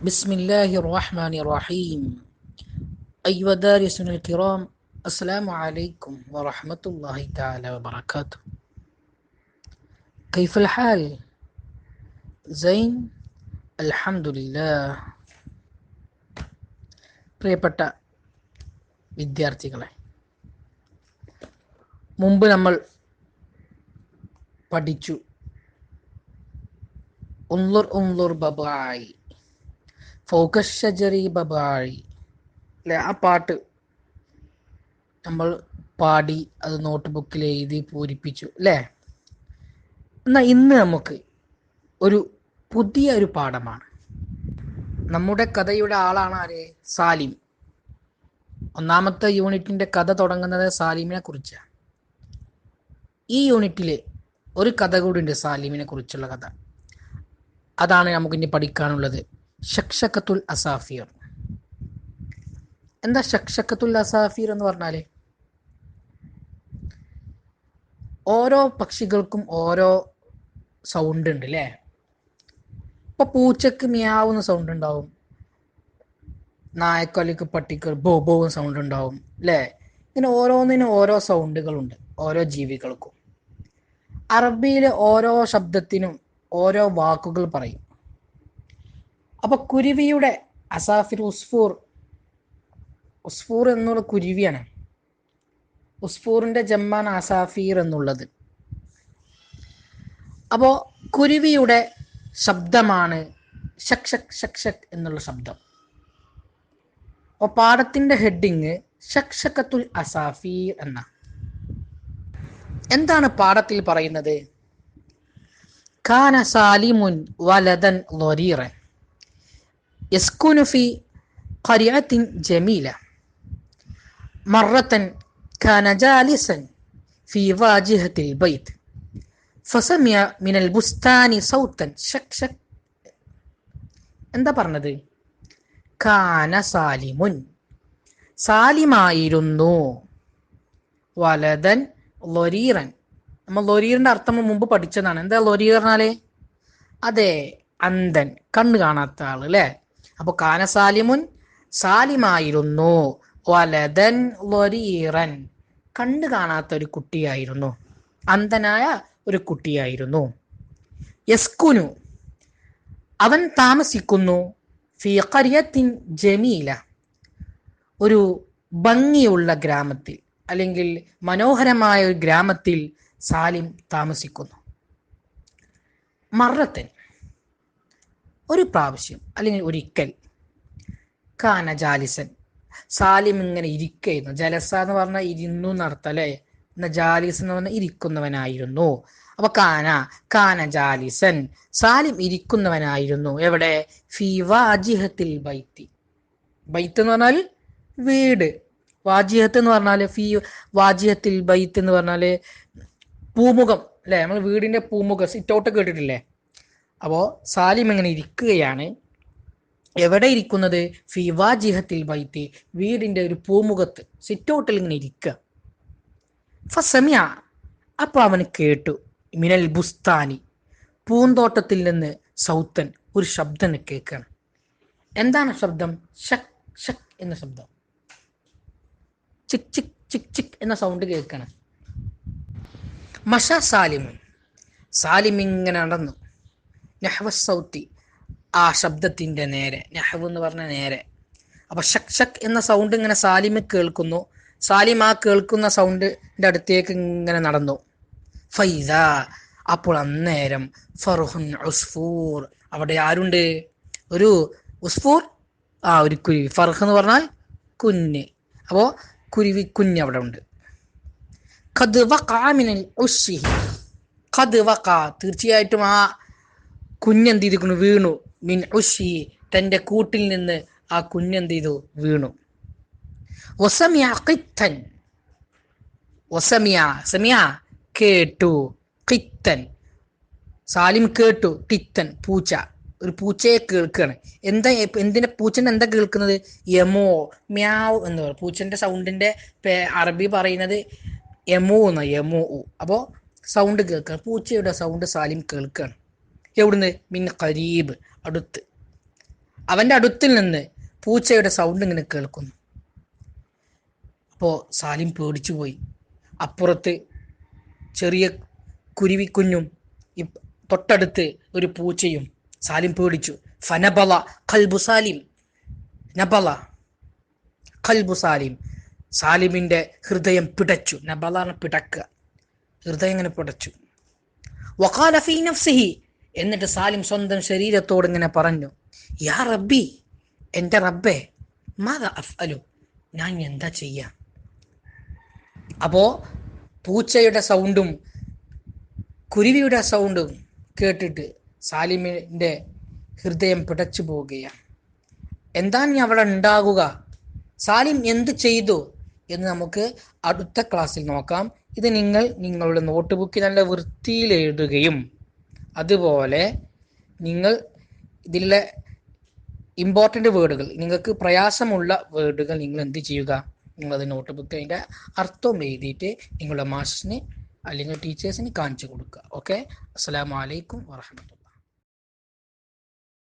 بسم الله الرحمن الرحيم أيها الدارسون الكرام السلام عليكم ورحمة الله تعالى وبركاته كيف الحال؟ زين الحمد لله പ്രിയപ്പെട്ട വിദ്യാർത്ഥികളെ, മുമ്പ് നമ്മൾ പഠിച്ചു ഉൻളുർ ബബായി ഫൗകശ്ശജരി ബബായി അല്ലെ? ആ പാട്ട് നമ്മൾ പാടി അത് നോട്ട് ബുക്കിൽ എഴുതി പൂരിപ്പിച്ചു അല്ലേ? എന്നാൽ ഇന്ന് നമുക്ക് പുതിയ ഒരു പാഠമാണ്. നമ്മുടെ കഥയുടെ ആളാണ് ആര്? സാലിം. ഒന്നാമത്തെ യൂണിറ്റിന്റെ കഥ തുടങ്ങുന്നത് സാലിമിനെ കുറിച്ചാണ്. ഈ യൂണിറ്റില് ഒരു കഥ കൂടി ഉണ്ട്, സാലിമിനെ കുറിച്ചുള്ള കഥ. അതാണ് നമുക്ക് ഇനി പഠിക്കാനുള്ളത്. ഷഖ്ഷഖത്തുൽ അസാഫീർ. എന്താ ഷഖ്ഷഖത്തുൽ അസാഫീർ എന്ന് പറഞ്ഞാല്? ഓരോ പക്ഷികൾക്കും ഓരോ സൗണ്ട് ഉണ്ട് അല്ലേ? ഇപ്പൊ പൂച്ചക്ക് മിയാവുന്ന സൗണ്ട് ഉണ്ടാവും, നായക്കൊലിക്ക് പട്ടിക്ക് ബോ ബോ സൗണ്ട് ഉണ്ടാവും അല്ലേ? ഇങ്ങനെ ഓരോന്നിനും ഓരോ സൗണ്ടുകളുണ്ട് ഓരോ ജീവികൾക്കും. അറബിയിലെ ഓരോ ശബ്ദത്തിനും ഓരോ വാക്കുകൾ പറയും. അപ്പൊ കുരുവിയുടെ അസാഫിർ, ഉസ്ഫൂർ എന്നുള്ള കുരുവിയാണ്. ഉസ്ഫൂറിന്റെ ജമ്മാണ് അസാഫീർ എന്നുള്ളത്. അപ്പോ കുരുവിയുടെ ശബ്ദമാണ് ഷക് ഷക് ഷക് ഷക് എന്നുള്ള ശബ്ദം. അപ്പൊ പാഠത്തിന്റെ ഹെഡിങ് ഷഖ്ഷഖത്തുൽ അസാഫീർ എന്ന. എന്താണ് പാഠത്തിൽ പറയുന്നത്? കാന സാലിമുൻ വലദൻ ളരീറൻ യസ്കുനു ഫി ഖരിഅത്തിൻ ജമീല മറത്തൻ കാന ജാലിസൻ ഫി വാജിഹത്തിൽ ബൈത്ത് ഫസമിഅ മിനൽ ബുസ്താനി സൗതൻ ഷക് ഷക്. എന്താ പറഞ്ഞത്? കാന സാലിമുൻ, സാലിമായിരുന്നു, വലദൻ ലൊരീറൻ. നമ്മൾ ലൊരീറിന്റെ അർത്ഥം മുമ്പ് പഠിച്ചതാണ്. എന്താ ലൊരീർ പറഞ്ഞാല്? അതെ, അന്ധൻ, കണ്ണ് കാണാത്ത ആള് അല്ലെ? അപ്പൊ കാന സാലിമുൻ, സാലിമായിരുന്നു, വലദൻ ലൊരീറൻ, കണ്ണ് കാണാത്ത ഒരു കുട്ടിയായിരുന്നു, അന്ധനായ ഒരു കുട്ടിയായിരുന്നു. യസ്കുനു, അവൻ താമസിക്കുന്നു, ഫി ഖരിയത്തിൻ ജമീല, ഒരു ഭംഗിയുള്ള ഗ്രാമത്തിൽ അല്ലെങ്കിൽ മനോഹരമായ ഒരു ഗ്രാമത്തിൽ സാലിം താമസിക്കുന്നു. മറത്തൻ, ഒരു പ്രാവശ്യം അല്ലെങ്കിൽ ഒരിക്കൽ. കാന ജാലിസൻ, സാലിം ഇങ്ങനെ ഇരിക്കുന്നു. ജലസ എന്ന് പറഞ്ഞാൽ ഇരുന്നു എന്നർത്ഥം അല്ലെ? എന്ന ജാലിസ് എന്ന് പറഞ്ഞാൽ ഇരിക്കുന്നവനായിരുന്നു. അപ്പൊ കാന ജാലിസൻ, സാലിം ഇരിക്കുന്നവനായിരുന്നു. എവിടെ? ഫി വാജിഹത്തിൽ ബൈത്തി. ബൈത്ത് എന്ന് പറഞ്ഞാൽ വീട്. വാജിഹത്ത് എന്ന് പറഞ്ഞാല് ഫി വാജിഹത്തിൽ ബൈത്ത് എന്ന് പറഞ്ഞാല് പൂമുഖം അല്ലെ? നമ്മൾ വീടിന്റെ പൂമുഖം, സിറ്റൗട്ട് കേട്ടിട്ടില്ലേ? അപ്പോ സാലിം ഇങ്ങനെ ഇരിക്കുകയാണ്. എവിടെ ഇരിക്കുന്നത്? ഫി വാജിഹത്തിൽ ബൈത്തി, വീടിന്റെ ഒരു പൂമുഖത്ത്, സിറ്റൗട്ടിൽ ഇങ്ങനെ ഇരിക്കുക. ഫസമിയ, അപ്പൊ അവന് കേട്ടു, മിനൽ ബുസ്താനി, പൂന്തോട്ടത്തിൽ നിന്ന്, സൗത്തൻ, ഒരു ശബ്ദം കേൾക്കണം. എന്താണ് ശബ്ദം? ഷക് ഷക് എന്ന ശബ്ദം. ചിക് ചിക് ചിക് ചിക് എന്ന സൗണ്ട് കേൾക്കണം. മഷ സാലിമുൻ, സാലിം ഇങ്ങനെ നടന്നു, നഹ്വ സൗത്തി, ആ ശബ്ദത്തിന്റെ നേരെ. നഹ്വ് എന്ന് പറഞ്ഞ നേരെ. അപ്പൊ ഷക് ഷക് എന്ന സൗണ്ട് ഇങ്ങനെ സാലിം കേൾക്കുന്നു. സാലിം ആ കേൾക്കുന്ന സൗണ്ടിന്റെ അടുത്തേക്ക് ഇങ്ങനെ നടന്നു. ഫൈദ, അപ്പോൾ അന്നേരം ഫർഹുൻ ഉസ്ഫൂർ, അവിടെ ആരുണ്ട്? ഒരു ഉസ്ഫൂർ, ഒരു കുരുവി. ഫർഹ് എന്ന് പറഞ്ഞാൽ കുഞ്ഞ്. അപ്പോ കുരുവി കുഞ്ഞ് അവിടെ ഉണ്ട്. ഖദ് വഖഅ മിനൽ ഉശ്ശിഹി, ഖദ് വഖഅ, തീർച്ചയായിട്ടും ആ കുഞ്ഞെന്ത് ചെയ്തിരിക്കുന്നു? വീണു. മിൻ ഉശ്ശിഹി, തന്റെ കൂട്ടിൽ നിന്ന് ആ കുഞ്ഞെന്ത് ചെയ്തു? വീണു. വസമിഅ ഖിത്തൻ, സമിഅ കേട്ടു, ഖിത്തൻ, സാലിം കേട്ടു, ഖിത്തൻ പൂച്ച, ഒരു പൂച്ചയെ കേൾക്കുകയാണ്. എന്തിന്റെ പൂച്ചന്റെ എന്താ കേൾക്കുന്നത്? യമോ, മ്യാവ് എന്ന് പറയും. പൂച്ചന്റെ സൗണ്ടിന്റെ അറബി പറയുന്നത് യമോ എന്ന, യമോ. അപ്പോ സൗണ്ട് കേൾക്കുക, പൂച്ചയുടെ സൗണ്ട് സാലിം കേൾക്കുകയാണ്. എവിടുന്ന്? മിൻ ഖരീബ്, അടുത്ത്. അവൻ്റെ അടുത്തിൽ നിന്ന് പൂച്ചയുടെ സൗണ്ട് ഇങ്ങനെ കേൾക്കുന്നു. അപ്പോൾ സാലിം പേടിച്ചു പോയി. അപ്പുറത്ത് ചെറിയ കുരുവിക്കുഞ്ഞും തൊട്ടടുത്ത് ഒരു പൂച്ചയും. സാലിം പേടിച്ചു. ഫനബല ഖൽബു സാലിം, നബല ഖൽബു സാലിം, സാലിമിന്റെ ഹൃദയം പിടച്ചു. നബലാണ് പിടക്കുക, ഹൃദയം ഇങ്ങനെ പിടച്ചു. വഖാല ഫീ നഫ്സിഹി, എന്നിട്ട് സാലിം സ്വന്തം ശരീരത്തോട് ഇങ്ങനെ പറഞ്ഞു, യാ റബ്ബി, എൻ്റെ റബ്ബേ, മാദാ അഫ്അലു, ഞാൻ എന്താ ചെയ്യാ? അപ്പോ പൂച്ചയുടെ സൗണ്ടും കുരുവിയുടെ സൗണ്ടും കേട്ടിട്ട് സാലിമിന്റെ ഹൃദയം പിടച്ചു പോവുകയാണ്. എന്താണ് അവിടെ ഉണ്ടാകുക, സാലിം എന്ത് ചെയ്തു എന്ന് നമുക്ക് അടുത്ത ക്ലാസ്സിൽ നോക്കാം. ഇത് നിങ്ങളുടെ നോട്ട് ബുക്കിൽ നല്ല വൃത്തിയിൽ എഴുതുകയും അതുപോലെ നിങ്ങൾ ഇതിലെ ഇമ്പോർട്ടൻ്റ് വേർഡുകൾ, നിങ്ങൾക്ക് പ്രയാസമുള്ള വേർഡുകൾ നിങ്ങൾ എന്ത് ചെയ്യുക, നിങ്ങളത് നോട്ട് ബുക്ക് അതിൻ്റെ അർത്ഥം എഴുതിയിട്ട് നിങ്ങളുടെ മാസ്റ്ററിന് അല്ലെങ്കിൽ ടീച്ചേഴ്സിന് കാണിച്ചു കൊടുക്കുക. ഓക്കെ, അസ്സലാമു അലൈക്കും വറഹ്മത്തുള്ളാഹി.